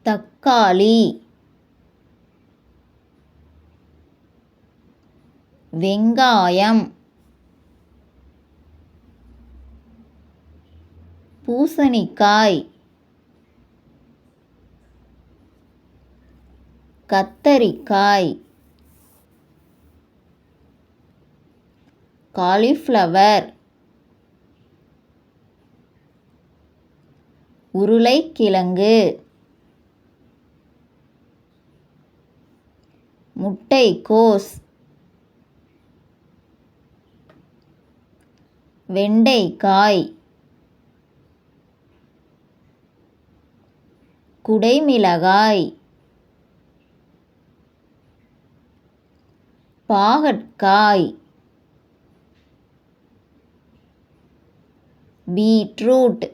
தக்காளி, வெங்காயம், பூசணிக்காய், கத்தரிக்காய், காலிஃப்ளவர், உருளைக்கிழங்கு, முட்டைக்கோஸ், வெண்டைக்காய், குடைமிளகாய், பாகற்காய், பீட்ரூட்,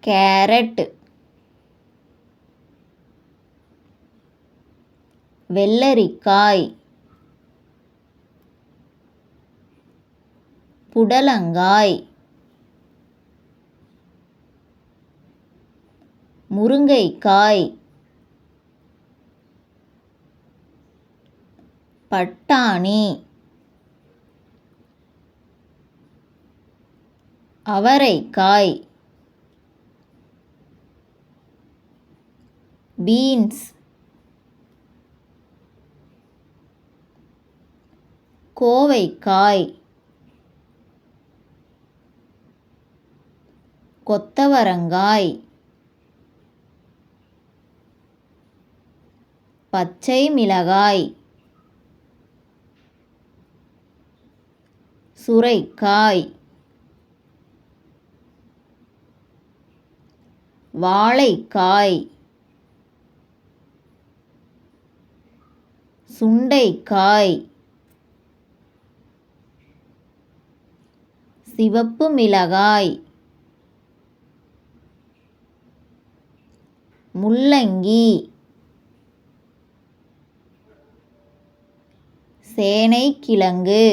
கேரட், வெள்ளரிக்காய், புடலங்காய், முருங்கைக்காய், பட்டாணி, அவரைக்காய், பீன்ஸ், கோவைக்காய், கொத்தவரங்காய், பச்சை மிளகாய், சுரைக்காய், வாழைக்காய், சுண்டைக்காய், சிவப்பு மிளகாய், முள்ளங்கி, சேனைக்கிழங்கு,